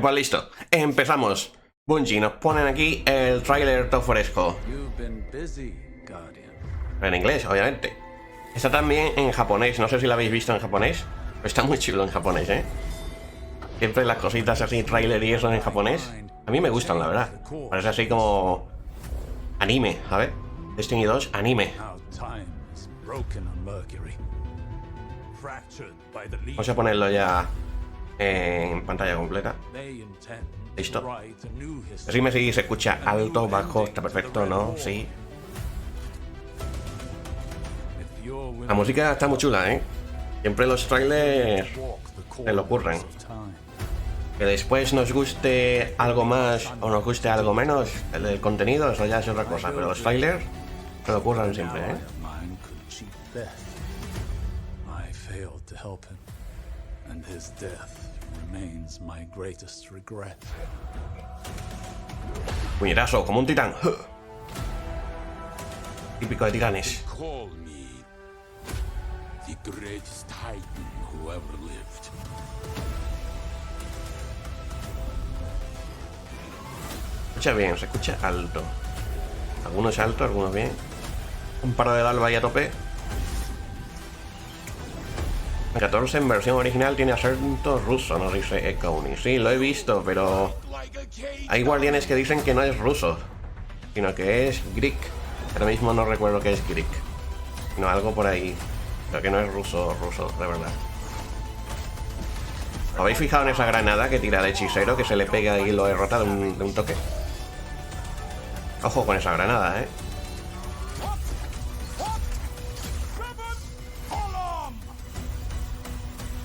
Pues listo, empezamos. Bungie, nos ponen aquí el tráiler todo fresco. En inglés, obviamente. Está también en japonés, no sé si lo habéis visto en japonés. Pero está muy chulo en japonés, ¿eh? Siempre las cositas así, tráiler y eso en japonés. A mí me gustan, la verdad. Parece así como... anime, a ver. Destiny 2, anime. Vamos a ponerlo ya en pantalla completa. Listo. Así me seguís, se escucha alto, bajo, está perfecto, ¿no? Sí. La música está muy chula, ¿eh? Siempre los trailers se lo ocurren. Que después nos guste algo más o nos guste algo menos, el contenido, eso ya es otra cosa. Pero los trailers se lo ocurren siempre, ¿eh? Puñetazo, como un titán. Típico de titanes. Se escucha bien, se escucha alto. Algunos alto, algunos bien. Un par de alba ahí a tope. 14 en versión original tiene acento ruso, nos dice Equipamiento. Sí, lo he visto, pero hay guardianes que dicen que no es ruso, sino que es Greek. Ahora mismo no recuerdo que es Greek, sino algo por ahí, pero que no es ruso, de verdad. ¿Os habéis fijado en esa granada que tira el hechicero, que se le pega y lo derrota de un toque? Ojo con esa granada, ¿eh?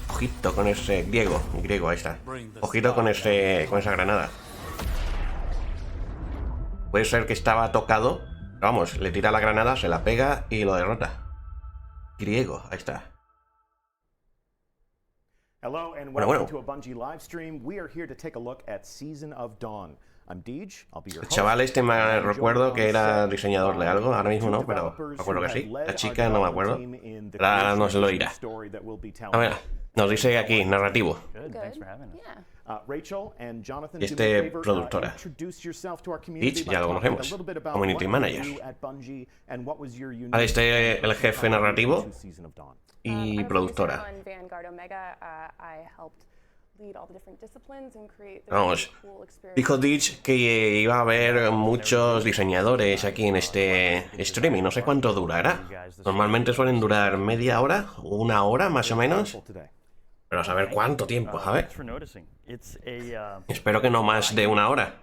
Ojito con ese griego, ahí está. Ojito con esa granada. Puede ser que estaba tocado. Vamos, le tira la granada, se la pega y lo derrota. Griego, ahí está. Hello and welcome to a Bungie live stream. We are here to take a look at Season of Dawn. I'm Deej, I'll be your host. El chaval este me recuerdo que era diseñador de algo, ahora mismo no, pero me acuerdo que sí. La chica no me acuerdo. Ahora nos lo dirá. A ver, nos dice aquí, narrativo. Y este, productora. Deej, ya lo conocemos. Community Manager. Vale, este el jefe narrativo y productora. Vamos, dijo Deej que iba a haber muchos diseñadores aquí en este streaming. No sé cuánto durará. Normalmente suelen durar media hora, una hora más o menos. Pero a saber cuánto tiempo, a ver. Espero que no más de una hora.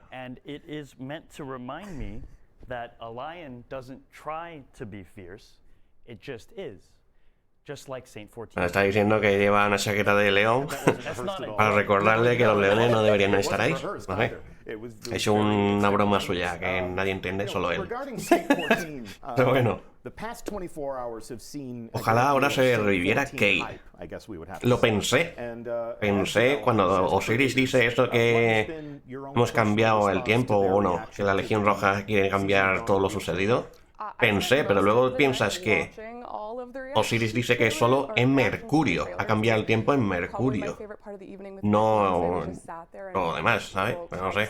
Está diciendo que lleva una chaqueta de león para recordarle que los leones no deberían estar ahí. No sé. Ha hecho una broma suya que nadie entiende, solo él. Pero bueno. Ojalá ahora se reviviera Kate. Lo pensé. Pensé cuando Osiris dice esto que hemos cambiado el tiempo o no, que la Legión Roja quiere cambiar todo lo sucedido. Pensé, pero luego piensas que Osiris dice que solo en Mercurio, ha cambiado el tiempo en Mercurio, no lo demás, ¿sabes? Pero no sé.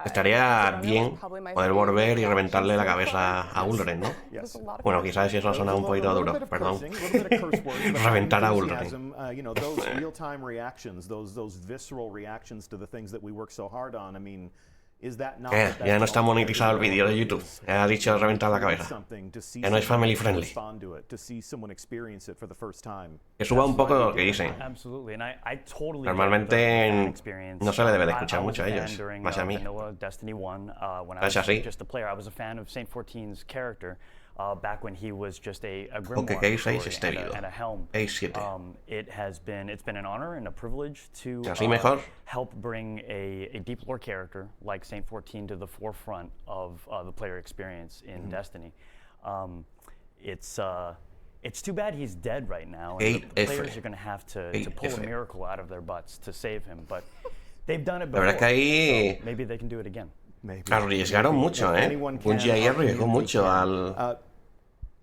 Estaría bien poder volver y reventarle la cabeza a Ulren, ¿no? Bueno, quizás eso ha sonado un poquito duro, perdón. Reventar a Ulren. Ya no está monetizado el vídeo de YouTube. Ya ha dicho reventar la cabeza. Ya no es family friendly. Que suba un poco lo que dicen. Normalmente no se le debe de escuchar mucho a ellos, más a mí. Es así. Ok, ¿qué dices este vídeo? A7. ¿Así mejor? Help bring a deep lore character like Saint 14 to the forefront of the player experience in Destiny. It's too bad he's dead right now, and the players are going to have to pull a miracle out of their butts to save him, but they've done it before, so maybe they can do it again. Arriesgaron mucho, ¿eh? Bungie ahí arriesgó mucho al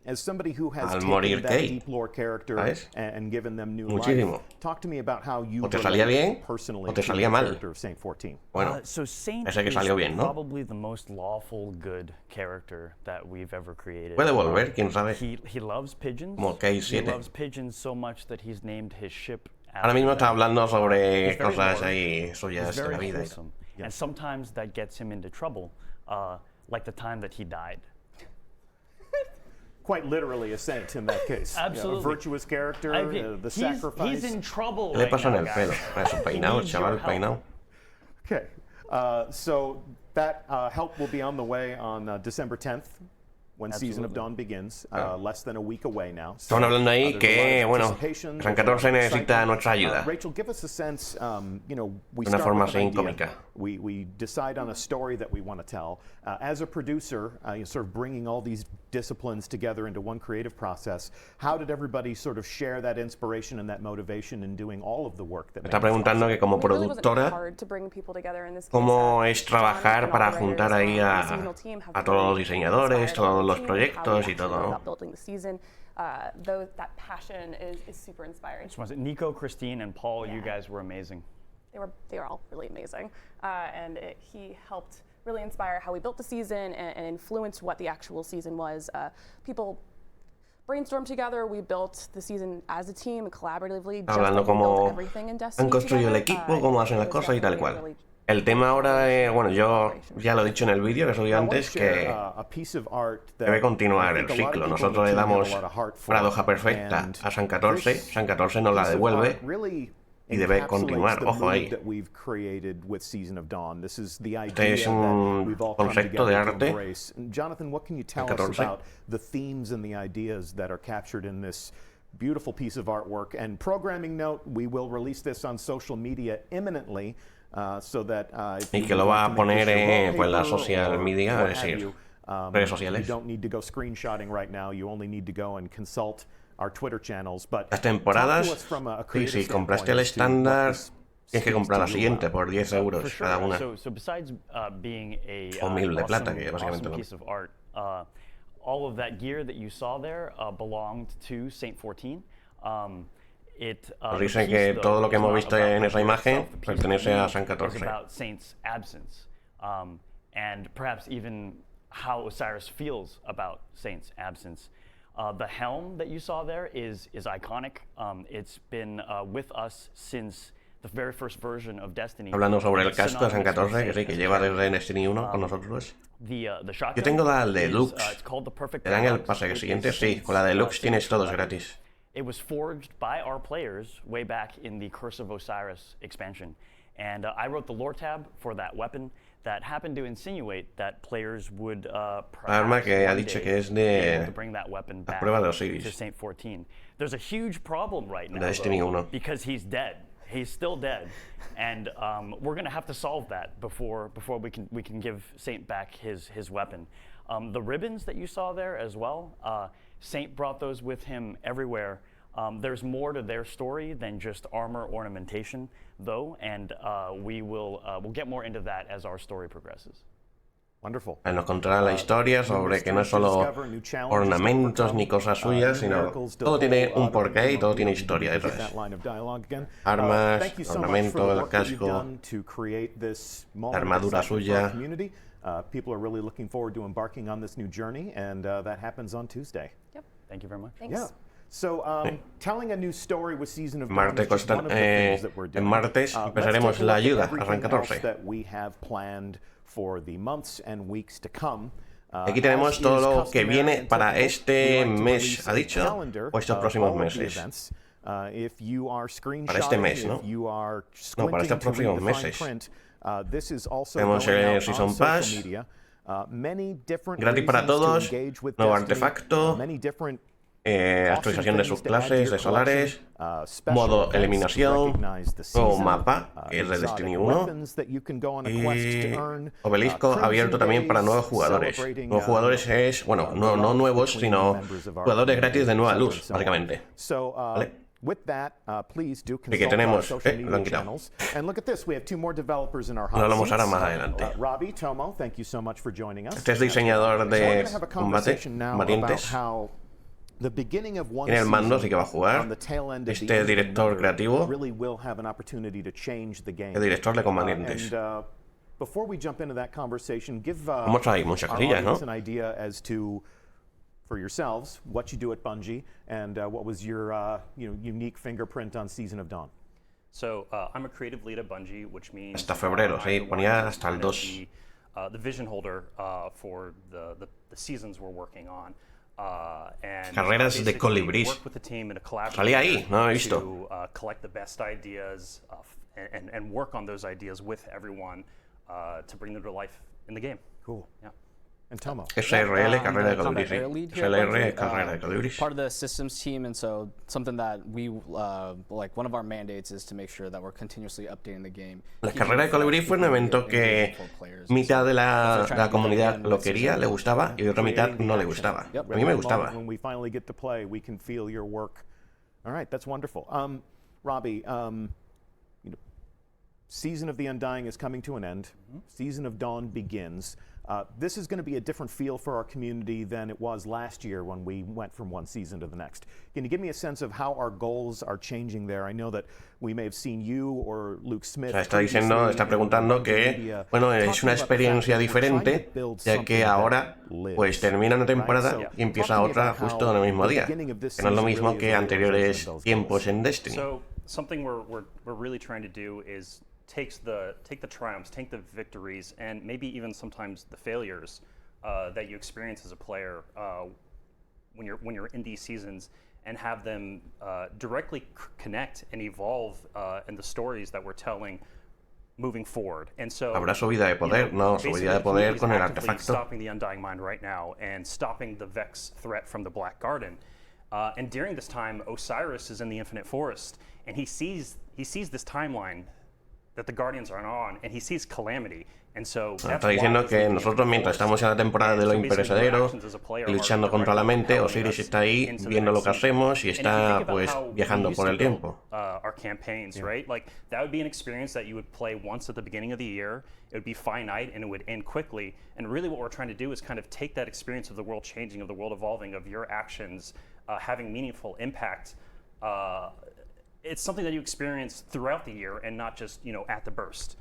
As somebody who has al taken morir that Kate, deep lore character ¿sabes? and given them new Muchísimo. life, talk to me about how you O te salía relate bien, personally o te to salía the mal. character of Saint 14. Bueno, So Saint ese que is salió bien, ¿no? probably the most lawful good character that we've ever created. Puede volver, quién sabe. He loves pigeons. Como Kate He 7. loves pigeons so much that he's named his ship Ahora after mismo está them. hablando sobre He's very cosas large, ahí suyas he's de very la vida. wholesome, and sometimes that gets him into trouble, like the time that he died. Quite literally a saint in that case. Absolutely. A virtuous character, I mean, the he's sacrifice. in trouble ¿Qué le right pasó en now, el pelo? guys. Su peinado, needs chaval, your help. peinado. Okay, so that help will be on the way on December 10th, when Season of Dawn begins. Less than a week away now. So, Estaban hablando ahí there's a que, lot of bueno, anticipation, San there's a lot 14 of necesita excitement. nuestra ayuda. Rachel, give us a sense. We De una start forma with an así idea. cómica. We decide on a story that we want to tell. As a producer, you're sort of bringing all these disciplines together into one creative process. How did everybody sort of share that inspiration and that motivation in doing all of the work that Me made está this preguntando awesome? que como It really wasn't productora, hard to bring people together in this case. cómo es John trabajar and para all the writers juntar ahí on the seasonal team have a been todos los really diseñadores, inspired all todos the los team, how we proyectos y actually todo, go ¿no? about building the season. That passion is super inspiring. Was it Nico, Christine, and Paul? You Yeah. guys were amazing. They were all really amazing, and he helped really inspire how we built the season and influenced what the actual season was. People brainstormed together. We built the season as a team and collaboratively. Just Hablando like we built cómo everything in Destiny han construido el together. equipo, cómo hacen las It was cosas y tal definitely a cual. really El tema ahora es, bueno, yo ya lo he dicho en el vídeo que subí I want to antes, share, que a piece of art that debe continuar I el think a lot of ciclo. people in Nosotros the le team have a damos lot of heart for, paradoja perfecta and a San 14, this San 14 nos la piece of devuelve art really y debe encapsulates continuar, the ojo mood ahí. that we've created with Season of Dawn. This is the Este idea es that un we've all come concepto de together to arte. embrace. And Jonathan, what can you tell us 14. about the themes and the ideas that are captured in this beautiful piece of artwork? And programming note, we will release this on social media imminently. So that if Y you que lo want va to a make poner this your en pues, las wallpaper social or media, what es have decir, you, redes you sociales. don't need to go screenshotting right now. You only need to go and consult our Twitter channels. But Las talk to temporadas, us from a y creative si compraste el standpoint as to what estándar, this tienes que speaks comprar la to you siguiente about. por 10 For euros sure. cada una. So besides being a O 1000 de plata, awesome, que básicamente awesome lo piece of art, all of that gear that you saw there belonged to Saint 14. Nos dicen que todo lo que hemos visto en esa imagen pertenece a San 14. About Saint's absence, and perhaps even how Osiris feels about Saint's absence. The helm that you saw there is iconic. It's been with us since the very first version of Destiny. Hablando sobre el casco de San Synonymous with 14, que Saint sí, que as a lleva character. desde Destiny 1 con nosotros. The shotgun Yo tengo la is, Deluxe. it's called the Perfect ¿Te dan el Deluxe. pase It siguiente? is Sí, Saint's, con la Deluxe tienes signature todos weapon. gratis. It was forged by our players way back in the Curse of Osiris expansion. And I wrote the lore tab for that weapon that happened to insinuate that players would Arma perhaps que ha one dicho day que es be able de to bring that weapon las back pruebas de Osiris. to Saint 14. There's a huge problem right now, Destiny though, 1. because he's dead. He's still dead, and we're going to have to solve that before we can give Saint back his weapon. The ribbons that you saw there as well, Saint brought those with him everywhere. There's more to their story than just armor ornamentation, though, and we'll get more into that as our story progresses. Wonderful. Nos contará la historia sobre que no es solo ornamentos ni cosas suyas, sino todo tiene un porqué y todo tiene historia, eso es. Armas, ornamento, el casco, la armadura suya. People are really looking forward to embarking on this new journey, and that happens on Tuesday. Yep. Thank you very much. Thanks. Yeah. So, telling a new story with Season of Dawn Martes is just one of the things that we're en doing. martes Let's empezaremos take a la look at ayuda a San everything else 14. that we have planned for the months and weeks to come. Aquí tenemos todo lo que viene para este mes, ¿ha dicho? O estos próximos meses. Para este mes, ¿no? No, para estos próximos meses. Tenemos el Season Pass, gratis para todos, nuevo artefacto, actualización de subclases, de solares, modo eliminación, nuevo mapa, que es de Destiny 1, y obelisco abierto también para nuevos jugadores. Nuevos jugadores es, bueno, no nuevos, sino jugadores gratis de nueva luz, básicamente. ¿Vale? Y que tenemos, lo han quitado. Lo hablamos ahora más adelante. Este es diseñador de combatientes. En el mando sí que va a jugar. Este director creativo, el director de componentes. Vamos ahí, muchas cosillas, ¿no? For yourselves, what you do at Bungie, and what was your unique fingerprint on Season of Dawn. So I'm a creative lead at Bungie, which means Hasta febrero, sí, ponía hasta el 2. The vision holder for the seasons we're working on. And Carreras de colibrís. Work with the team in a collaborative Salía ahí, no lo he visto. To collect the best ideas and work on those ideas with everyone to bring them to life in the game. Cool. Yeah. And Tomo. SRL, carrera de colibrís, sí. SLR, carrera de colibrís. Part of the systems team, and so something that we like one of our mandates is to make sure that we're continuously updating the game. La carrera de colibrís fue un evento que mitad de la comunidad lo quería, le gustaba, y otra mitad no le gustaba. A mí me gustaba. When we finally get to play, we can feel your work. All right, that's wonderful. Robbie, Season of the Undying is coming to an end. Season of Dawn begins. This is going to be a different feel for our community than it was last year when we went from one season to the next. Can you give me a sense of how our goals are changing there? I know that we may have seen you or Luke Smith. Está preguntando que, bueno, es una experiencia diferente, ya que ahora, pues termina una temporada y empieza otra justo en el mismo día, que no es lo mismo que anteriores tiempos en Destiny. So something we're really trying to do is take the triumphs, take the victories, and maybe even sometimes the failures that you experience as a player when you're in these seasons, and have them directly connect and evolve in the stories that we're telling moving forward. And so habrá subida de poder, no, subida de poder con el artefacto. Stopping the Undying Mind right now and stopping the Vex threat from the Black Garden. And during this time, Osiris is in the Infinite Forest, and he sees this timeline that the Guardians are on, and he sees calamity. And so está diciendo que nosotros, mientras estamos en la temporada de lo imperecedero y luchando contra la mente, Osiris está ahí viendo lo que hacemos y está pues viajando por el tiempo. Our campaigns, right? Like that would be an experience that you would play once at the beginning of the year. It would be finite and it would end quickly. And really, what we're trying to do is kind of take that experience of the world changing, of the world evolving, of your actions having meaningful impact. It's something that you experience throughout the year and not just, at the burst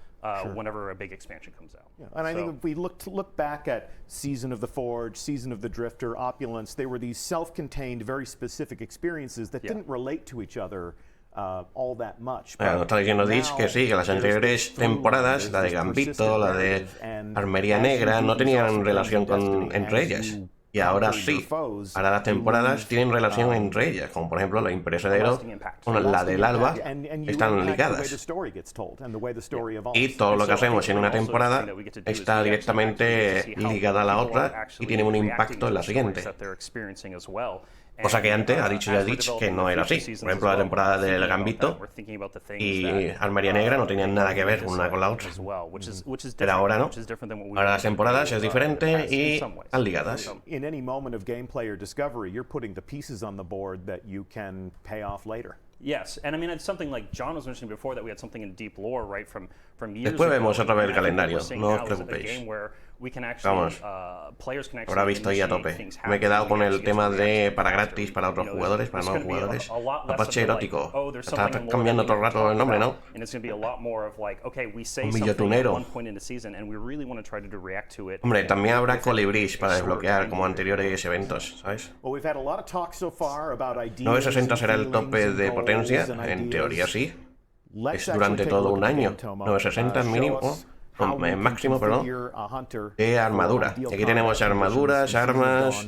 whenever a big expansion comes out. Yeah. And I think if we look back at Season of the Forge, Season of the Drifter, Opulence, they were these self-contained, very specific experiences that didn't relate to each other all that much. Está diciendo Ditch que sí, que las anteriores temporadas, la de Gambito, la de Armería Negra, no tenían relación entre ellas. Y ahora sí, ahora las temporadas tienen relación entre ellas, como por ejemplo la imperecedero con la del alba, están ligadas. Y todo lo que hacemos en una temporada está directamente ligada a la otra y tiene un impacto en la siguiente. Cosa que antes ha dicho ya Ditch que no era así. Por ejemplo, la temporada del Gambito y Armería Negra no tenían nada que ver una con la otra. Pero ahora no. Ahora las temporadas es diferente y están ligadas. In any moment of gameplay or discovery, you're putting the pieces on the board that you can pay off later. Yes, and I mean it's something like John was mentioning before, that we had something in deep lore, right, from years Después vemos ago. otra vez el calendario, no os preocupéis. Vamos, habrá visto ahí a tope. Me he quedado con el tema de para gratis, para otros jugadores, para nuevos jugadores. Apache erótico. Está cambiando todo el rato el nombre, ¿no? Un billotunero. Hombre, también habrá colibrís para desbloquear como anteriores eventos, ¿sabes? 960 será el tope de potencia, en teoría sí. Es durante todo un año. 960 mínimo. Máximo, perdón, de armadura. Y aquí tenemos armaduras, armas,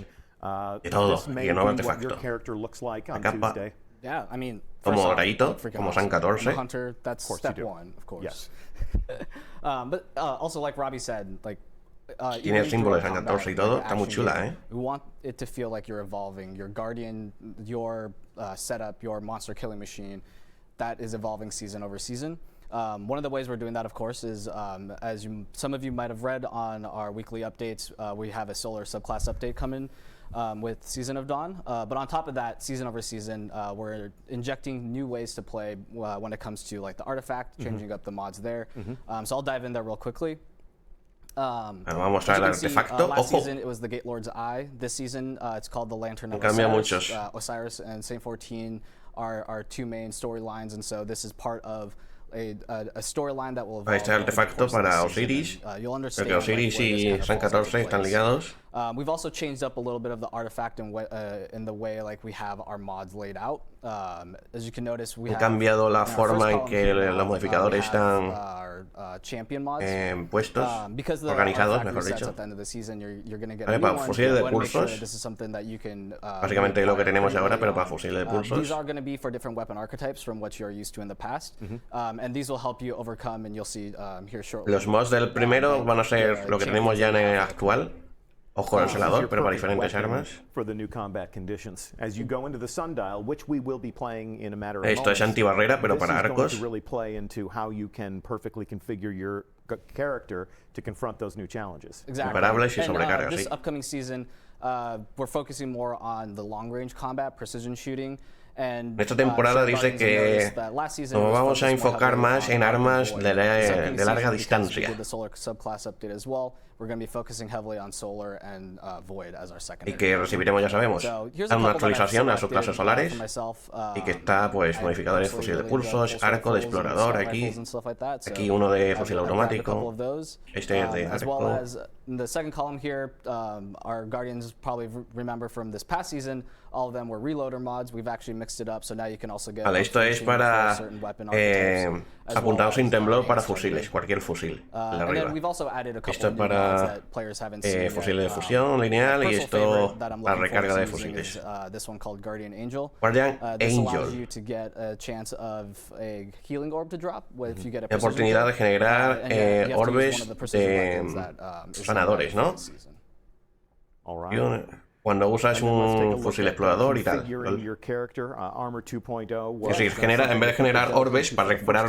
de todo. Y el nuevo artefacto. La capa. Como doradito, como San 14. Tiene el símbolo de San 14 y todo. Está muy chula, ¿eh? We want it to feel like you're evolving. Your guardian, your setup, your monster killing machine, that is evolving season over season. One of the ways we're doing that, of course, is as some of you might have read on our weekly updates, we have a solar subclass update coming with Season of Dawn. But on top of that, season over season, we're injecting new ways to play when it comes to like the artifact, changing up the mods there. So I'll dive in there real quickly. Vamos a mostrar el artefacto. Last Ojo, season it was the Gate Lord's Eye. This season it's called the Lantern of cambia Osiris. muchos. Osiris and Saint 14 are two main storylines, and so this is part of a storyline that will evolve. Ahí está el artefacto para Osiris. Porque Osiris y San 14 están ligados. We've also changed up a little bit of the artifact in the way like we have our mods laid out. As you can notice, we have cambiado la forma en que los modificadores están champion mods puestos, because the organizados, artifact mejor resets dicho. at the end of the season. You're going to get Vale, a new para one. fusiles de You wanna make sure pulsos. that this is something that you can, Básicamente lo que tenemos ahora, pero para fusiles de These pulsos. are going to be for different weapon archetypes from what you're used to in the past, and these will help you overcome, and you'll see here shortly. Los mods del primero van a ser lo que tenemos ya en el actual. Ojo al selador, pero para diferentes armas. For the new combat conditions. As you go into the sundial, which we will be playing in a matter of Esto es moments, antibarrera, pero this para is going arcos. to really play into how you can perfectly configure your character to confront those new challenges. Exactly. Imparables y And, sobrecargas, this sí. upcoming season, we're focusing more on the long-range combat, precision shooting. And, Esta temporada dice que nos vamos a enfocar más en armas de larga distancia. We're going to be focusing heavily on solar and void as our Y secondary. que recibiremos, ya sabemos, una actualización a sus clases solares. Y que está, pues, modificadores fusil de pulsos, arco de explorador aquí. Aquí uno de fusil automático. Este es de As well arco. as in the second column here, our Guardians probably remember from this past season, all of them were reloader mods. We've actually mixed it up, so now you can also get. Vale, esto es para apuntados sin temblor para fusiles, cualquier fusil. El de And then arriba. we've also added a couple Esto es of new para mods that players haven't seen fusiles de yet. fusión lineal y Personal esto favorite that I'm para looking recarga de forward to using fusiles. is, this one called Guardian Angel. Guardian This allows Angel. you to get a chance of a healing orb to drop if you get a La oportunidad de precision generar kill. And you have to use one orbes of the precision de weapons that, is sanadores, ¿no? this season. All Y right. cuando usas un fusil explorador y tal. Configuring your character, Armor 2.0 Es was decir, genera, en vez de generar orbes para recuperar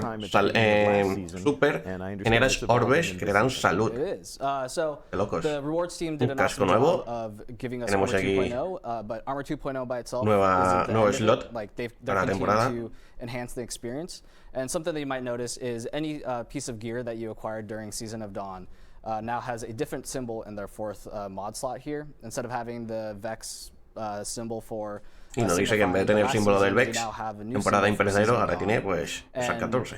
super, generas orbes que le dan salud. It is. So De locos. the rewards team did Un an casco awesome nuevo. job of giving us Tenemos Armor aquí 2.0, but Armor 2.0 by itself nuevo isn't the end of slot it. Like they're para la continuing temporada. to enhance the experience. And something that you might notice is any piece of gear that you acquired during Season of Dawn now has a different symbol in their fourth mod slot here. Instead of having the Vex symbol for Y nos dice que en vez de tener el símbolo del Vex, temporada imperecedero, ahora tiene pues San 14.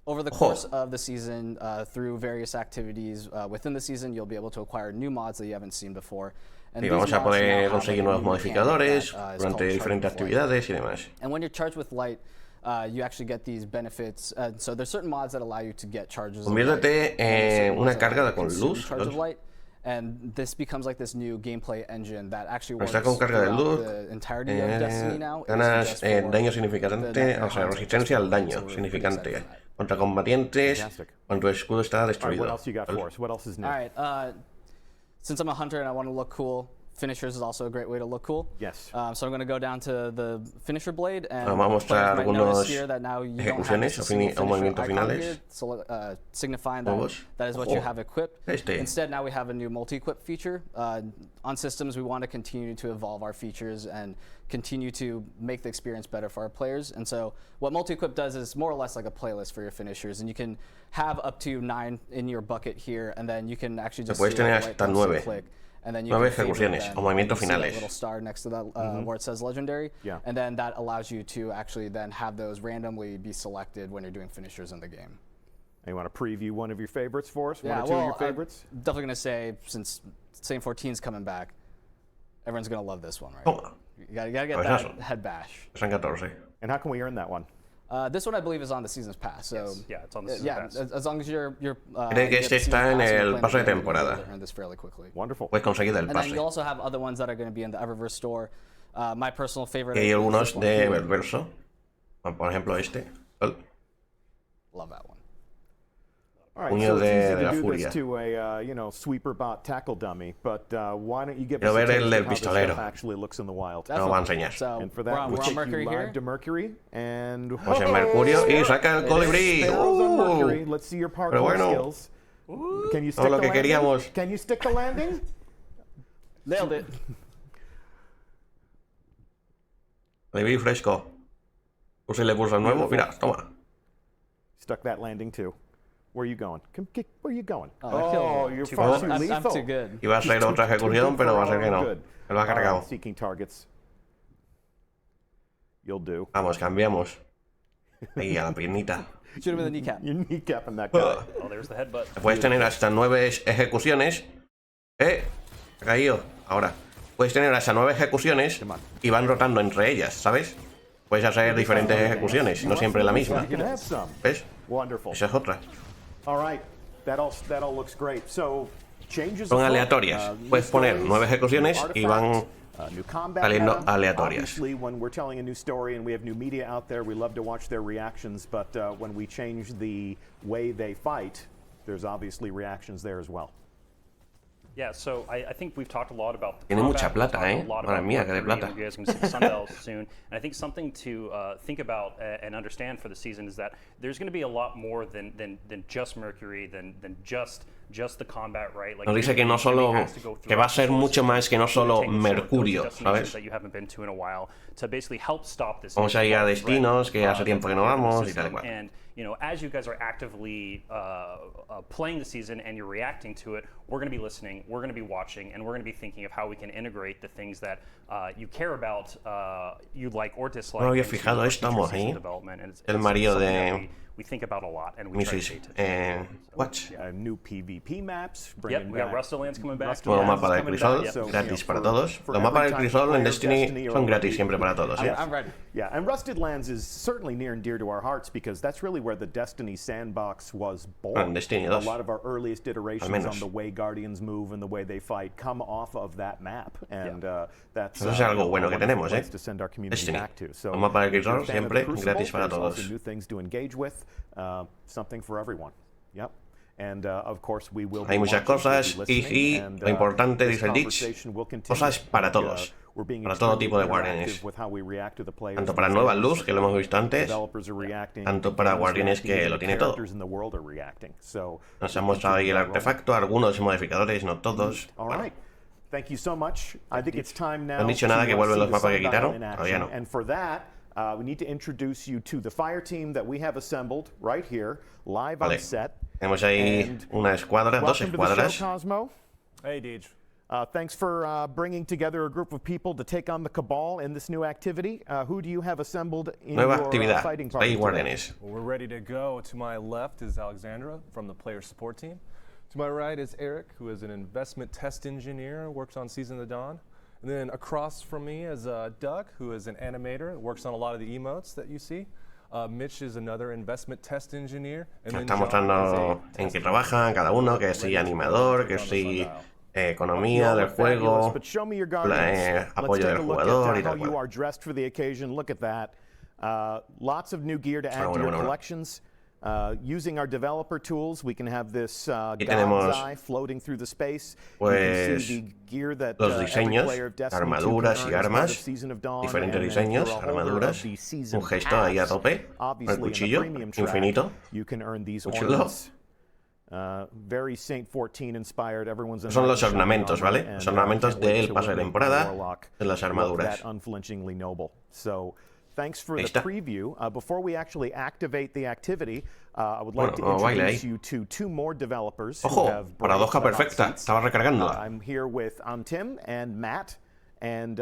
Over the course of the season, through various activities within the season, you'll be able to acquire new mods that you haven't seen before. And Y these vamos a mods now poder have conseguir a nuevos new mechanic modificadores that, is durante called diferentes Charged with Light. actividades y demás. And when you're charged with light, you actually get these benefits. So there's certain mods that allow you to get charges of light. Conviértete en una carga con Consume luz. charge of light. And this becomes like this new gameplay engine that actually works Está con carga de throughout luz. the entirety of Destiny now. It Ganas isn't just for daño the significante, Nightmare o sea, Hunters, resistencia al which daño we're pretty excited significante for that. contra combatientes Fantastic. cuando tu escudo está All right, what destruido. else you got for us? What else is new? All right. Since I'm a hunter and I want to look cool, finishers is also a great way to look cool. Yes. So I'm going to go down to the finisher blade and Vamos a mostrar players might notice algunos here that now you don't have ejecuciones just a single o movimientos finisher icon finales. here, so, signifying that Nuevos. that is what you Ojo. have equipped. Este. Instead, now we have a new multi-equip feature. On systems, we want to continue to evolve our features and continue to make the experience better for our players. And so what multi-equip does is more or less like a playlist for your finishers, and you can have up to 9 in your bucket here, and then you can actually just puedes do tener a right hasta mouse and 9. click. And then you 9 can favorite ejecuciones them. o movimientos You see that finales. little star next to that where it says legendary. Yeah. And then that allows you to actually then have those randomly be selected when you're doing finishers in the game. You want to preview one of your favorites for us? One Yeah, or two of well, your favorites? I'm definitely going to say, since Saint 14 is coming back, everyone's going to love this one, right? Toma, You got to get Cabezazo. that head bash. San 14. And how can we earn that one? This one, I believe, is on the season's pass. So Yes. Yeah, it's on the season's yeah, pass. as long as you're Creo you que get este the season's está en pass and el you're playing paso de the game, you'll be able temporada. to earn this fairly quickly. Wonderful. Puedes conseguir del And then pase. you also have other ones that are going to be in the Eververse store. My personal favorite. Y hay is algunos this one de here. Verso. Por ejemplo, este. El Love that one. All right, Puño so it's de easy la to do furia. this to a sweeper bot tackle dummy, but why don't you give Quiero us a ver taste el of del how this pistolero. stuff actually looks in the wild? Lo va a enseñar. So And for we're that, on, we'll we're on take Mercury you live here. to Mercury, and Vamos en Mercurio y saca el colibrí. Sparrows on Mercury. Let's see your parkour Pero bueno. skills. Can you stick Todo lo the que landing? queríamos. Can you stick the landing? Nailed it. Colibrí fresco. Fusil de pulso nuevo. Mira, toma. Stuck that landing too. Where are you going? Where are you going? Oh, you're far too lethal. I'm too good. Iba a ser otra ejecución, pero va a ser que no. Me lo ha cargado. Seeking targets. You'll do. Vamos, cambiamos. Ahí, a la piernita. Should have been the kneecap. You're kneecapping that guy. Oh, there's the headbutt. Puedes tener hasta 9 ejecuciones. Ha caído. Ahora. Puedes tener hasta 9 ejecuciones y van rotando entre ellas, ¿sabes? Puedes hacer diferentes ejecuciones, no siempre la misma. ¿Ves? Wonderful. Esa es otra. All right. That all looks great. So, changes Son aleatorias. Puedes poner 9 ejecuciones y van saliendo aleatorias. Obviously, when we're telling a new story and we have new media out there, we love to watch their reactions, but when we change the way they fight, there's obviously reactions there as well. Yeah, so I think we've talked a lot about the Tiene mucha combat. plata, We've talked a lot Madre about mía, que de Mercury, plata. and you guys are going to see the Sunbelt soon. And I think something to think about and understand for the season is that there's going to be a lot more than just Mercury, than just the combat, right? Like, Nos dice que no solo, que va a ser mucho más que no solo Mercurio, ¿sabes? That you haven't been to in a while, to basically help stop this. Vamos a ir a destinos que hace tiempo que no vamos y tal y cual. And you know, as you guys are actively playing the season and you're reacting to it, we're going to be listening, we're going to be watching, and we're going to be thinking of how we can integrate the things that you care about, you like or dislike. No había fijado esto, vamos ahí. El marido de we think about a lot, and we try to Mrs. pay attention. What? New PvP maps. Yep, we got Rustlands coming back. Nuevo mapa del crisol, gratis para todos. Los mapas del crisol en Destiny son gratis siempre para todos. I'm ready. Yeah, and Rusted Lands is certainly near and dear to our hearts because that's really where the Destiny sandbox was born. Destiny 2. A lot of our earliest iterations on the way Guardians move and the way they fight come off of that map, and that's Eso es algo bueno que tenemos, to send our community Destiny. back to. So, Los mapas del if you're a crisol fan of the siempre Crucible, gratis para there's also todos. new things to engage with, something for everyone. Yep. And of course we will Hay muchas cosas y lo importante, dice el Ditch, cosas para todos, para todo tipo de guardianes, tanto para Nueva Luz, que lo hemos visto antes, tanto para guardianes que lo tiene todo. Nos ha mostrado ahí el artefacto, algunos modificadores, no todos. Bueno. No han dicho nada que vuelven los mapas que quitaron, todavía no. We need to introduce you to the fire team that we have assembled right here, live on set. Tenemos ahí una escuadra, dos escuadras. Cosmo. Hey, Deej. Thanks for bringing together a group of people to take on the Cabal in this new activity. Who do you have assembled in Nueva your Actividad, fighting party today? guardianes. Well, we're ready to go. To my left is Alexandra from the player support team. To my right is Eric, who is an investment test engineer, works on Season of the Dawn. And then across from me is Doug, who is an animator, works on a lot of the emotes that you see. Mitch is another investment test engineer. And Está mostrando en qué trabajan cada uno, que sí animador, que sí economía del juego, apoyo del jugador y tal cual. Lots of new gear to add to your collections. Using our developer tools, we can have this God's eye floating through the space. Pues los diseños, armaduras y armas, diferentes diseños, armaduras, un gesto ahí a tope, el cuchillo infinito, muy chulo. Son los ornamentos, ¿vale? Los ornamentos del pase de temporada de las armaduras. Thanks for the preview. Before we actually activate the activity, I would like to introduce you to two more developers who have paradoja perfecta. Estaba recargándola. I'm here with Tim and Matt, and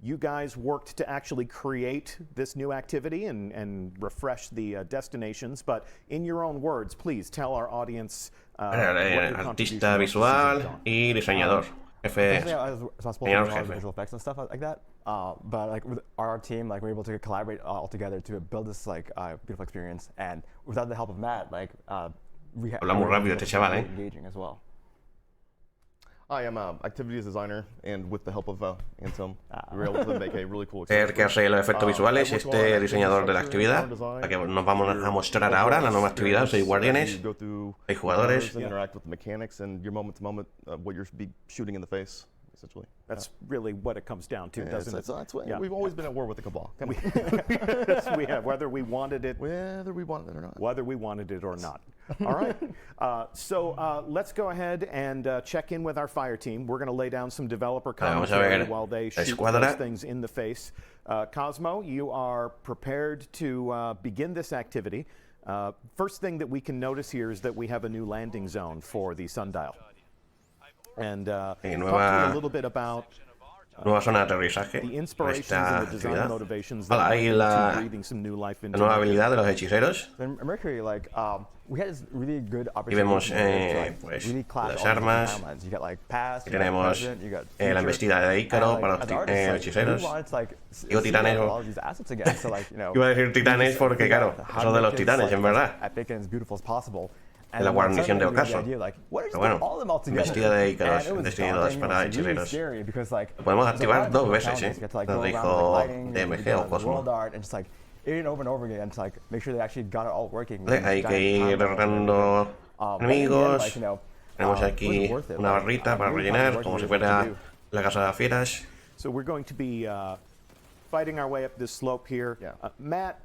you guys worked to actually create this new activity and refresh the destinations. But in your own words, please tell our audience what your artista visual y diseñador. Jefe, señor jefe. Visual effects and stuff like that. But like with our team, like we're able to collaborate all together to build this like beautiful experience. And without the help of Matt, like we habla muy rápido este chaval, engaging as well. I am an activities designer, and with the help of Anselm, we were able to make a really cool experience. El que hace los efectos visuales, este diseñador de la actividad, la que nos vamos a mostrar ahora, la nueva actividad, soy guardianes, hay jugadores. Interact with the mechanics and your moment to moment, what you're shooting in the face. That's really what it comes down to, doesn't it? That's what, we've always been at war with the Cabal. We have, whether we wanted it, or not. Whether we wanted it or not. All right. So let's go ahead and check in with our fire team. We're going to lay down some developer commentary while they shoot those things in the face. Cosmo, you are prepared to begin this activity. First thing that we can notice here is that we have a new landing zone for the sundial. And talk to me a little bit about nueva zona de aterrizaje para esta actividad. Hola, ahí la nueva habilidad de los hechiceros. Y vemos pues, las armas. Y tenemos la embestida de Ícaro para los hechiceros. Digo titanes. Iba a decir titanes porque, claro, son de los titanes, en verdad. De la guarnición de ocaso. Pero bueno, embestida de Ícaros destinadas para hechiceros. Lo podemos activar 2 veces, ¿eh? Nos dijo DMG o Cosmo. Hay que ir derrotando enemigos. Tenemos aquí una barrita para rellenar, como si fuera la casa de fieras. So we're going to be fighting our way up this slope here. Matt,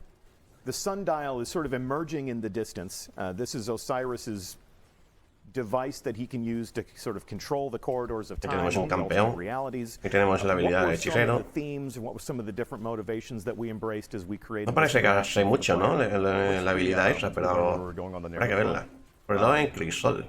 the sundial is sort of emerging in the distance. This is Osiris's device that he can use to sort of control the corridors of time. Tenemos un campeón y tenemos la habilidad de hechicero. No parece que hace mucho, ¿no? La habilidad esa, pero habrá que verla. Sobre todo en Crisol.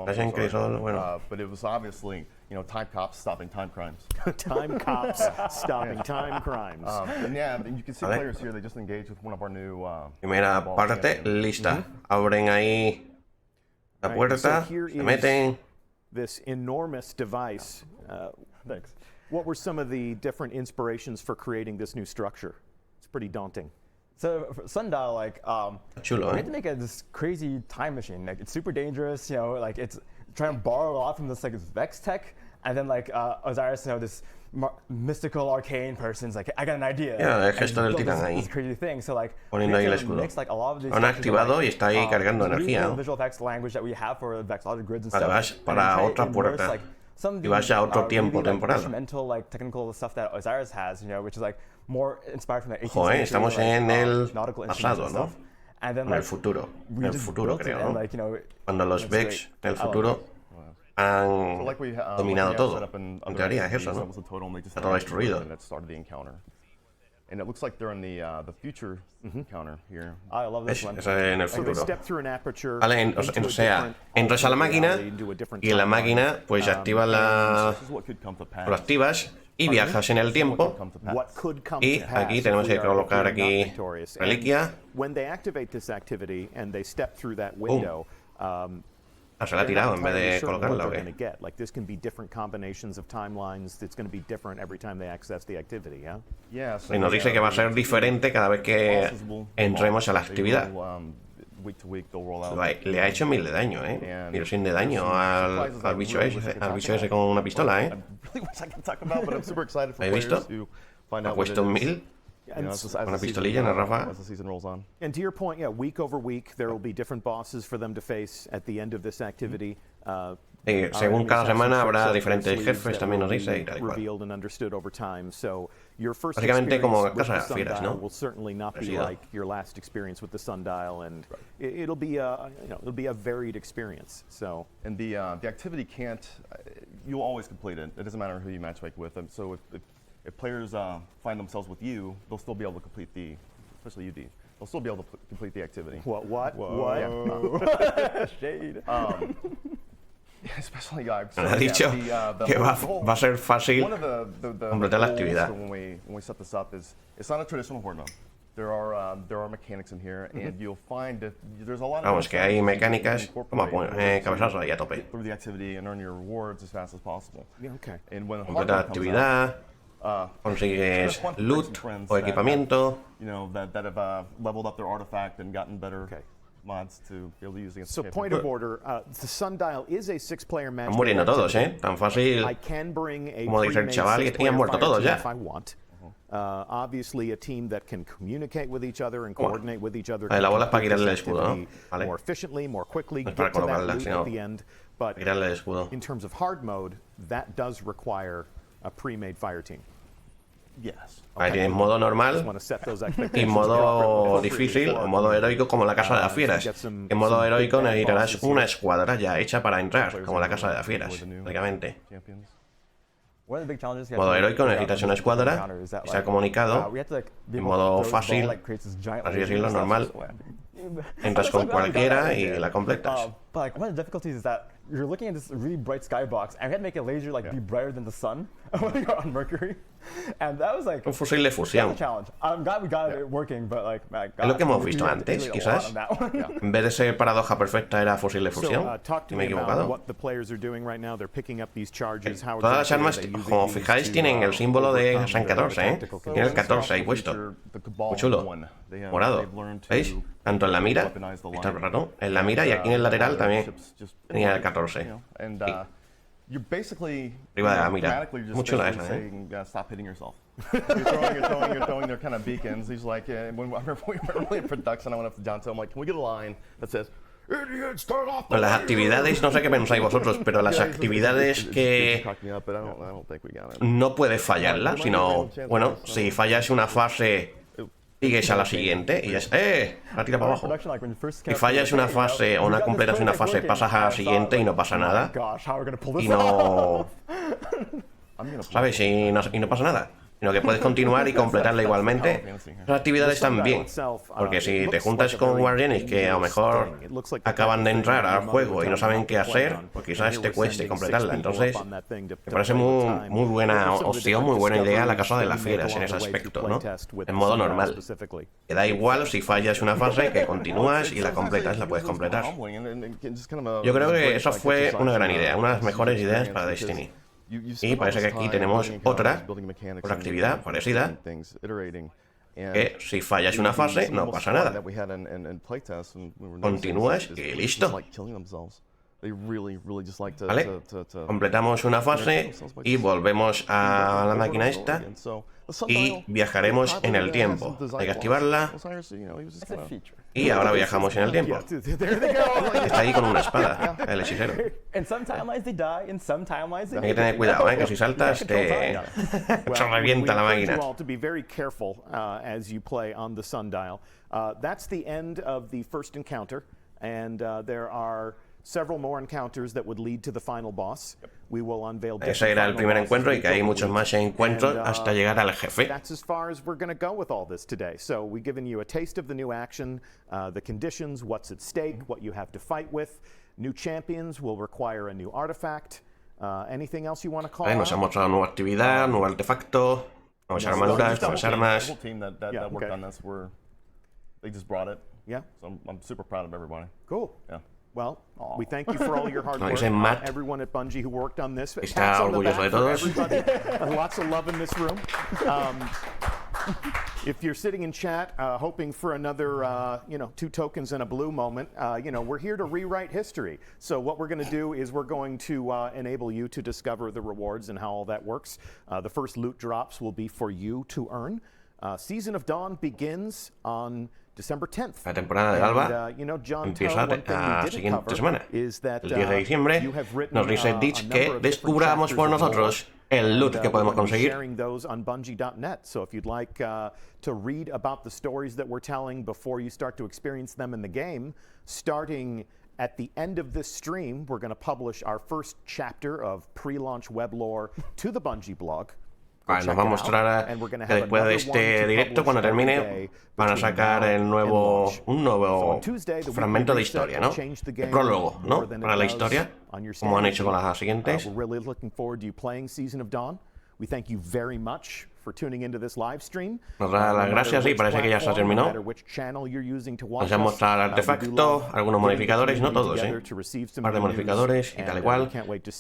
Es en Crisol, bueno. But it was obviously, time cops stopping time crimes. Time cops stopping time crimes. And yeah, you can see players here. They just engaged with one of our new. Primera parte lista. Abren ahí la puerta, se meten. This enormous device. Thanks. What were some of the different inspirations for creating this new structure? It's pretty daunting. So for Sundial, chulo, we had to make this crazy time machine. It's super dangerous, it's trying to borrow a lot from this Vex tech, and then Osiris, this mystical arcane person's I got an idea. Yeah, el gesto del titán ahí. This crazy thing. So poniendo ahí el escudo. Han activado y está ahí cargando energía. Visual effects language that we have for vexology grids and stuff. Vas para otra puerta. Y vas a otro tiempo temporal. Technical stuff that Osiris has, which is more inspired from the 18th century. Estamos en el nautical pasado, ¿no? En el futuro. En el futuro, creo, ¿no? Cuando los Vex en el futuro han dominado todo. En teoría es eso, ¿no? Está todo destruido. And it looks like they're in the future counter here. I love this one. Es en el So they futuro. step through an aperture. Vale, o sea, entras a la máquina y en la máquina pues activas lo activas y viajas en el tiempo. Y aquí tenemos que colocar aquí reliquia. When they activate this activity and they step through that window, se la ha tirado en vez de colocarla, ¿o qué? Like this can be different combinations of timelines. It's going to be different every time they access the activity, yeah? Y nos dice que va a ser diferente cada vez que entremos a la actividad. Le ha hecho 1000 de daño, ¿eh? 1100 de daño al bicho ese con una pistola, ¿eh? ¿Habéis visto? Ha puesto 1000. Una pistolilla en la ráfaga. And to your point, yeah, week over week there will be different bosses for them to face at the end of this activity. Según cada semana habrá diferentes jefes, también nos dice, y tal y cual. Básicamente como casa de fieras, ¿no? Will certainly not be like your last experience with the sundial, and it'll be a varied experience. So and the activity can't, you'll always complete it. It doesn't matter who you matchmake with them. So if players find themselves with you, they'll still be able to complete especially UD, they'll still be able to complete the activity. What? Yeah. Shade. Especially ha dicho que va a ser fácil completar la actividad. When we set this up it's not a traditional horde mode. There are mechanics in here, and you'll find that there's a lot of Vamos, que hay mecánicas como cabezazo ahí a tope. Through the activity and earn your rewards as fast as possible. Okay. And when completa la actividad, consigues loot o equipamiento. That have leveled up their artifact and gotten better mods to be able to use against. So point of order, the sundial is a 6-player match. Están muriendo todos, Tan fácil como dice el chaval y han muerto todos ya. Obviously a team that can communicate with each other and coordinate with each other. La bola es para quitarle el escudo, ¿no? Vale. More efficiently, more quickly, es para get to that colocarla, loot sino at the end. But quitarle el escudo. In terms of hard mode, that does require a pre-made fire team. Ahí tienes modo normal y modo difícil o modo heroico como la Casa de las Fieras. En modo heroico necesitarás una escuadra ya hecha para entrar, como la Casa de las Fieras, básicamente. En modo heroico necesitas una escuadra y se ha comunicado. En modo fácil, así decirlo, normal, entras con cualquiera y la completas. You're looking at this really bright skybox, and we had to make a laser like be brighter than the sun when we got on Mercury, and that was like un fusil de fusión. I'm glad we got it working, but like es lo que hemos visto antes, quizás. En vez de ser paradoja perfecta era fusil de fusión. Me he equivocado. Todas las armas, como fijáis, tienen el símbolo de San 14, ¿eh? Tiene el 14 ahí puesto. Muy chulo. Morado. ¿Veis? Tanto en la mira, está raro, en la mira y aquí en el lateral también tenía el 14. Sí. Arriba de la mira. Muy chula esa, ¿eh? Las actividades, no sé qué pensáis vosotros, pero las actividades que no puedes fallarlas, sino, bueno, si fallas una fase, sigues a la siguiente y es la tira para abajo. Si fallas una fase o no completas una fase, pasas a la siguiente y no pasa nada. Y no... ¿Sabes? Y no pasa nada. Sino que puedes continuar y completarla igualmente. Las actividades también. Porque si te juntas con guardianes que a lo mejor acaban de entrar al juego y no saben qué hacer, pues quizás te cueste completarla. Entonces, me parece muy buena opción, muy buena idea la Casa de las Fieras en ese aspecto, ¿no? En modo normal. Que da igual si fallas una fase, que continúas y la completas, la puedes completar. Yo creo que esa fue una gran idea, una de las mejores ideas para Destiny. Y parece que aquí tenemos otra actividad parecida, que si fallas una fase no pasa nada. Continúas y listo. ¿Vale? Completamos una fase y volvemos a la máquina esta y viajaremos en el tiempo. Hay que activarla y ahora viajamos en el tiempo. Está ahí con una espada, el hechicero. Hay que tener cuidado, que si saltas te revienta la máquina. Ese era el primer encuentro y que hay muchos más encuentros hasta llegar al jefe. That's as far as we're going to go with all this today. So we've given you a taste of the new action, the conditions, what's at stake, what you have to fight with. New champions will require a new artifact. Anything else you want to call out? Nos ha mostrado nueva actividad, nuevo artefacto, nuevas armaduras, nuevas armas. Yeah. So I'm super proud of everybody. Cool. Yeah. Well, we thank you for all your hard work. Everyone at Bungie who worked on this. Está orgulloso de todos. Lots of love in this room. If you're sitting in chat hoping for another, 2 tokens and a blue moment, we're here to rewrite history. So what we're going to do is we're going to enable you to discover the rewards and how all that works. The first loot drops will be for you to earn. Season of Dawn begins on December 10th. La temporada de Alba empieza la siguiente semana. El 10 de diciembre nos dice Ditch que descubramos por nosotros el loot que podemos conseguir. So if you'd like to read about the stories that we're telling before you start to experience them in the game, starting at the end of this stream, we're going to publish our first chapter of pre-launch web lore to the Bungie blog. Nos va a mostrar que después de este directo, cuando termine, van a sacar un nuevo fragmento de historia, ¿no? El prólogo, ¿no? Para la historia, como han hecho con las siguientes. Nos da las gracias y parece que ya se terminó. Nos han mostrado el artefacto, algunos modificadores, no todos, un par de modificadores y tal igual.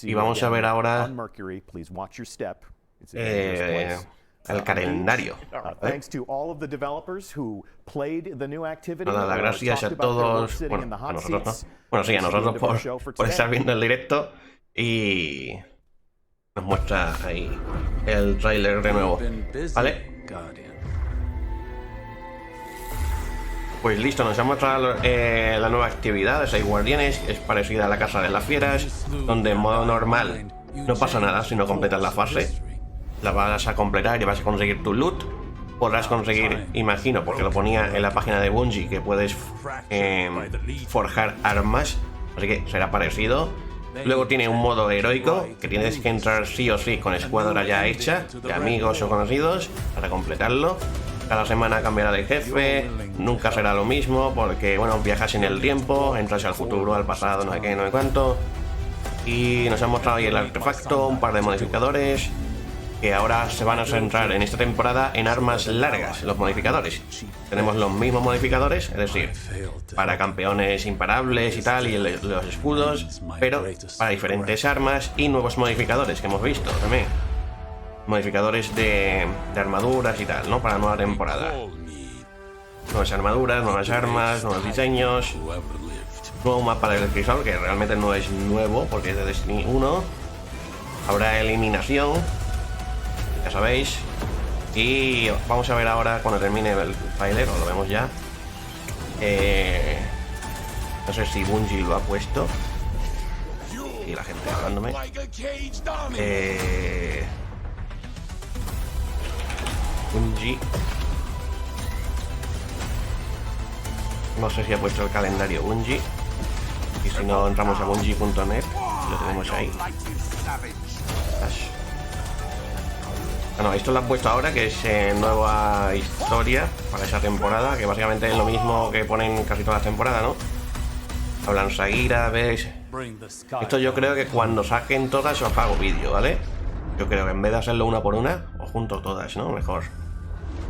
Y vamos a ver ahora el calendario. Nada, las gracias a todos, bueno, a nosotros no. Bueno, sí, a nosotros por estar viendo el directo y nos muestra ahí el tráiler de nuevo. ¿Vale? Pues listo, nos ha mostrado la nueva actividad de 6 guardianes, es parecida a la Casa de las Fieras, donde en modo normal no pasa nada si no completas la fase. la vas a completar y vas a conseguir tu loot. Podrás conseguir, imagino, porque lo ponía en la página de Bungie, que puedes forjar armas, así que será parecido. Luego tiene un modo heroico, que tienes que entrar sí o sí con escuadra ya hecha, de amigos o conocidos, para completarlo. Cada semana cambiará de jefe, nunca será lo mismo, porque, bueno, viajas en el tiempo, entras al futuro, al pasado, no sé qué, no sé cuánto. Y nos han mostrado ahí el artefacto, un par de modificadores, que ahora se van a centrar en esta temporada en armas largas, los modificadores. Tenemos los mismos modificadores, es decir, para campeones imparables y tal, y los escudos, pero para diferentes armas y nuevos modificadores que hemos visto también. Modificadores de armaduras y tal, ¿no? Para nueva temporada. Nuevas armaduras, nuevas armas, nuevos diseños. Nuevo mapa del cristal, que realmente no es nuevo porque es de Destiny 1. Habrá eliminación, ya sabéis. Y vamos a ver ahora cuando termine el trailer, o lo vemos ya. No sé si Bungie lo ha puesto. Y la gente hablándome. Bungie. No sé si ha puesto el calendario Bungie. Y si no, entramos a bungie.net. Lo tenemos ahí. Bueno, esto lo han puesto ahora, que es nueva historia para esa temporada, que básicamente es lo mismo que ponen casi todas las temporadas, ¿no? Hablan Sagira, ¿ves? Esto yo creo que cuando saquen todas os hago vídeo, ¿vale? Yo creo que en vez de hacerlo una por una, os junto todas, ¿no? Mejor.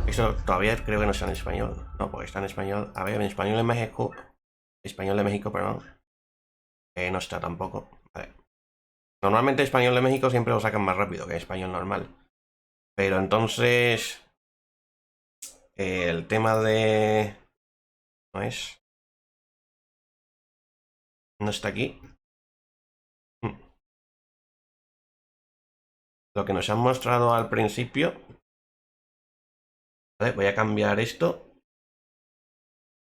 Esto todavía creo que no está en español. No, porque está en español. A ver, en español de México. Español de México, perdón. No está tampoco. Vale. Normalmente español de México siempre lo sacan más rápido que español normal. Pero entonces... el tema de... ¿No es? ¿No está aquí? Lo que nos han mostrado al principio... Vale, voy a cambiar esto.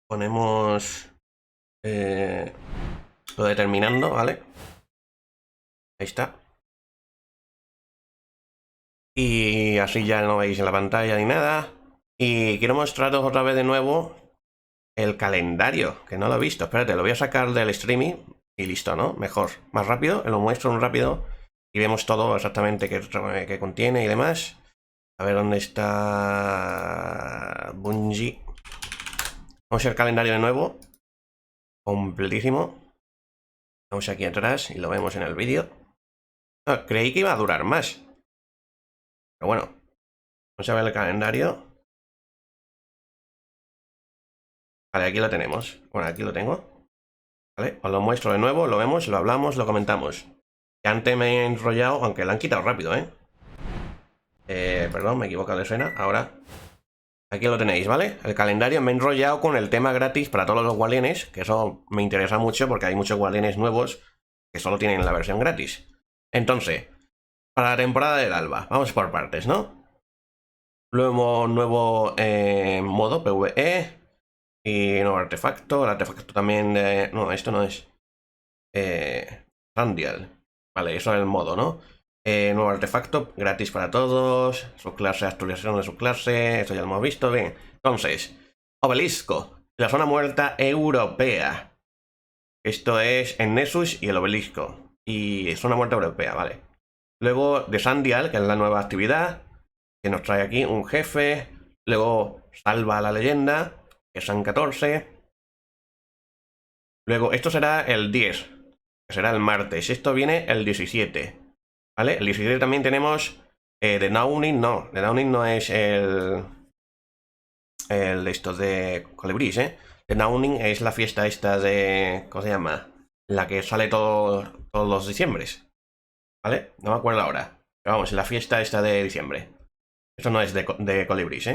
Ponemos... lo de terminando, ¿vale? Ahí está. Y así ya no veis en la pantalla ni nada. Y quiero mostraros otra vez de nuevo el calendario, que no lo he visto. Espérate, lo voy a sacar del streaming y listo, ¿no? Mejor, más rápido, lo muestro un rápido y vemos todo exactamente qué contiene y demás. A ver dónde está Bungie. Vamos al calendario de nuevo. Completísimo. Vamos aquí atrás y lo vemos en el vídeo. Ah, creí que iba a durar más. Pero bueno, vamos a ver el calendario. Vale, aquí lo tenemos. Bueno, aquí lo tengo. Vale, os lo muestro de nuevo, lo vemos, lo hablamos, lo comentamos. Que antes me he enrollado, aunque lo han quitado rápido, perdón, me he equivocado de escena. Ahora, aquí lo tenéis, ¿vale? El calendario, me he enrollado con el tema gratis para todos los guardianes, que eso me interesa mucho porque hay muchos guardianes nuevos que solo tienen la versión gratis. Entonces, para la temporada del alba, vamos por partes, ¿no? Luego, nuevo modo PvE y nuevo artefacto. El artefacto también de... No, esto no es. Sandial. Vale, eso es el modo, ¿no? Nuevo artefacto, gratis para todos. Su clase, actualización de su clase. Esto ya lo hemos visto. Bien. Entonces, obelisco. La zona muerta europea. Esto es en Nessus y el obelisco. Y zona muerta europea, vale. Luego de Sandial, que es la nueva actividad, que nos trae aquí un jefe. Luego salva a la leyenda, que son 14. Luego, esto será el 10, que será el martes. Esto viene el 17. ¿Vale? El 17 también tenemos The Dawning, no. The Dawning no es el de estos de colibrís, The Dawning es la fiesta esta de... ¿Cómo se llama? La que sale todos los diciembres. ¿Vale? No me acuerdo ahora. Pero vamos, la fiesta esta de diciembre. Esto no es de colibrís,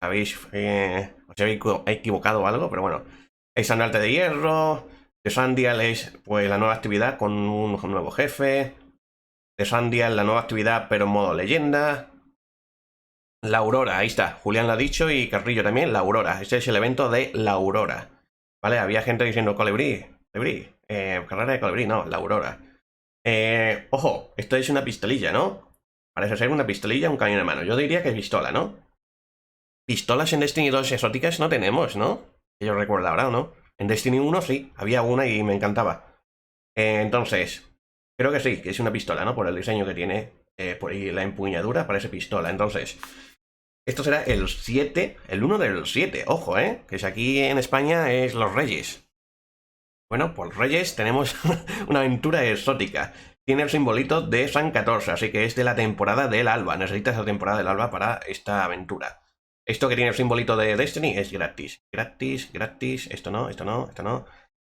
Habéis... os habéis equivocado o algo, pero bueno. El estandarte de hierro. The Sandial es pues la nueva actividad con un nuevo jefe. The Sandial, la nueva actividad pero en modo leyenda. La Aurora, ahí está. Julián lo ha dicho y Carrillo también. La Aurora. Este es el evento de la Aurora. ¿Vale? Había gente diciendo colibrí. Carrera de colibrí, no, la Aurora. Ojo, esto es una pistolilla, ¿no? Parece ser una pistolilla, un cañón de mano. Yo diría que es pistola, ¿no? Pistolas en Destiny 2 exóticas no tenemos, ¿no? Que yo recuerdo ahora, ¿o no? En Destiny 1 sí, había una y me encantaba. Entonces, creo que sí, que es una pistola, ¿no? Por el diseño que tiene, por ahí la empuñadura parece pistola. Entonces, esto será el 7, el 1 del 7, ojo, que si aquí en España es los Reyes. Bueno, por Reyes tenemos una aventura exótica. Tiene el simbolito de San 14, así que es de la temporada del alba. Necesitas la temporada del alba para esta aventura. Esto que tiene el simbolito de Destiny es gratis. Gratis, gratis. Esto no, esto no, esto no.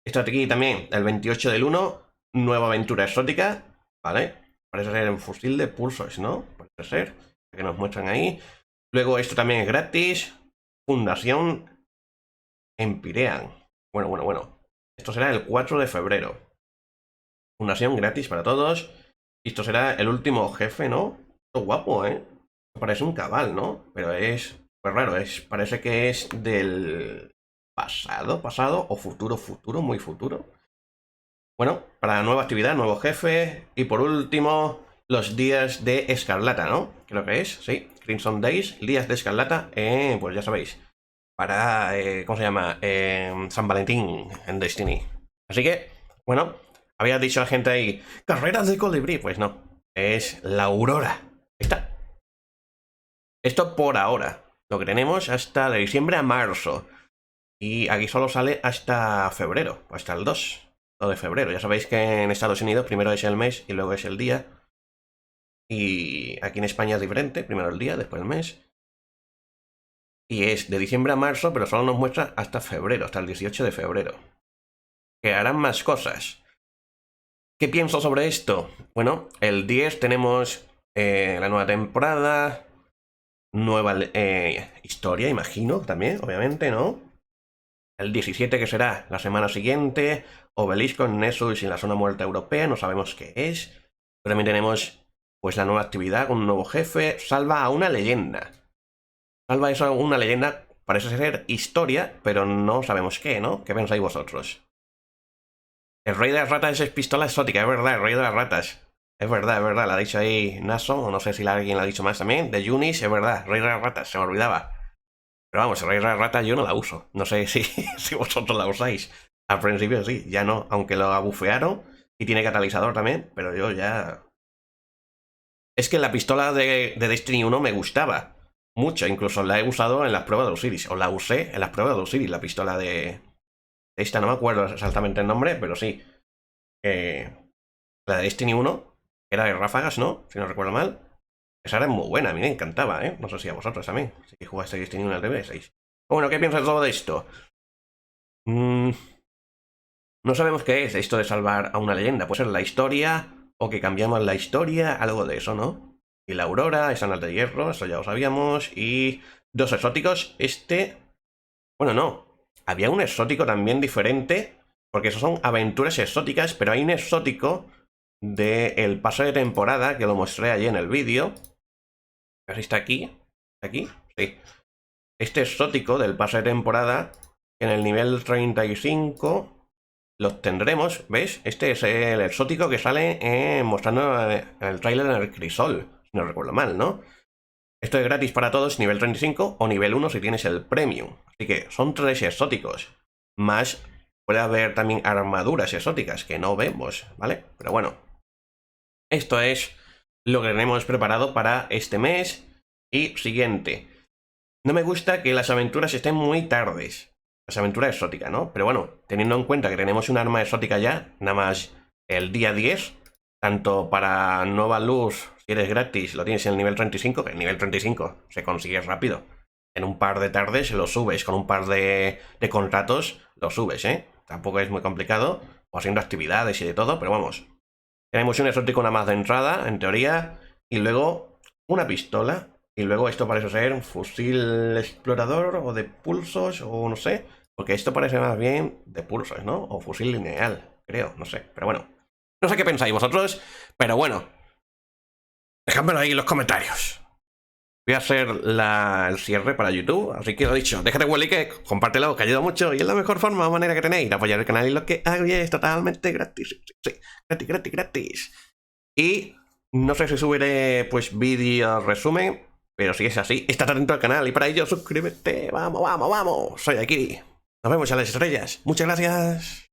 Esto de aquí también, el 28 del 1, nueva aventura exótica. ¿Vale? Parece ser un fusil de pulsos, ¿no? Parece ser. Que nos muestran ahí. Luego esto también es gratis. Fundación Empirean. Bueno. Esto será el 4 de febrero. Fundación gratis para todos. Y esto será el último jefe, ¿no? Esto guapo, Parece un cabal, ¿no? Pero es pues raro, parece que es del pasado o futuro, muy futuro. Bueno, para nueva actividad, nuevo jefe. Y por último, los días de escarlata, ¿no? Creo que es, sí. Crimson Days, días de escarlata, pues ya sabéis. Para, ¿cómo se llama? San Valentín en Destiny. Así que, bueno, había dicho la gente ahí, carreras de colibrí. Pues no, es la aurora. Ahí está. Esto por ahora. Lo que tenemos hasta de diciembre a marzo. Y aquí solo sale hasta febrero, hasta el 2 de febrero. Ya sabéis que en Estados Unidos primero es el mes y luego es el día. Y aquí en España es diferente, primero el día, después el mes. Y es de diciembre a marzo, pero solo nos muestra hasta febrero, hasta el 18 de febrero. Que harán más cosas. ¿Qué pienso sobre esto? Bueno, el 10 tenemos la nueva temporada, nueva historia, imagino, también, obviamente, ¿no? El 17, que será la semana siguiente, Obelisco en Nessus y en la zona muerta europea, no sabemos qué es. Pero también tenemos, pues, la nueva actividad con un nuevo jefe, salva a una leyenda. Salva eso a una leyenda, parece ser historia, pero no sabemos qué, ¿no? ¿Qué pensáis vosotros? El rey de las ratas es pistola exótica, es verdad, el rey de las ratas. Es verdad, la ha dicho ahí Naso, o no sé si alguien lo ha dicho más también. De Yunis, es verdad, rey de las ratas, se me olvidaba. Pero vamos, el rey de las ratas yo no la uso. No sé si, si vosotros la usáis. Al principio sí, ya no, aunque lo abufearon y tiene catalizador también, pero yo ya... Es que la pistola de Destiny 1 me gustaba mucho, incluso la he usado en las pruebas de Osiris, o la usé en las pruebas de Osiris, la pistola de... Esta no me acuerdo exactamente el nombre, pero sí. La de Destiny 1, era de ráfagas, ¿no? Si no recuerdo mal. Esa era muy buena, a mí me encantaba, ¿eh? No sé si a vosotros también. Si jugasteis Destiny 1 al TV6. Bueno, ¿qué piensas todo de esto? No sabemos qué es esto de salvar a una leyenda. Puede ser la historia, o que cambiamos la historia, algo de eso, ¿no? Y la aurora, esa no de hierro, eso ya lo sabíamos. Y dos exóticos, bueno, no. Había un exótico también diferente, porque esos son aventuras exóticas, pero hay un exótico del pase de temporada, que lo mostré allí en el vídeo. A ver si está aquí. ¿Está aquí? Sí. Este exótico del pase de temporada, en el nivel 35... Los tendremos, ¿ves? Este es el exótico que sale mostrando el tráiler en el crisol, si no recuerdo mal, ¿no? Esto es gratis para todos, nivel 35 o nivel 1 si tienes el premium. Así que son 3 exóticos. Más puede haber también armaduras exóticas que no vemos, ¿vale? Pero bueno, esto es lo que tenemos preparado para este mes y siguiente. No me gusta que las aventuras estén muy tardes. Las aventuras exóticas, ¿no? Pero bueno, teniendo en cuenta que tenemos un arma exótica ya, nada más el día 10, tanto para nueva luz, si eres gratis, lo tienes en el nivel 35, que el nivel 35 se consigue rápido. En un par de tardes lo subes, con un par de contratos lo subes, ¿eh? Tampoco es muy complicado, o haciendo actividades y de todo, pero vamos. Tenemos un exótico nada más de entrada, en teoría, y luego una pistola, y luego esto parece ser un fusil explorador o de pulsos, o no sé. Porque esto parece más bien de pulsos, ¿no? O fusil lineal, creo, no sé. Pero bueno, no sé qué pensáis vosotros, pero bueno. Dejádmelo ahí en los comentarios. Voy a hacer el cierre para YouTube, así que lo dicho, déjate un like, compártelo, que ayuda mucho y es la mejor forma o manera que tenéis de apoyar el canal y lo que hago es totalmente gratis. Sí, gratis. Y No sé si subiré pues vídeo resumen, pero si es así, estate atento al canal y para ello suscríbete. Vamos, vamos, vamos. Soy Daykyri. Nos vemos a las estrellas. Muchas gracias.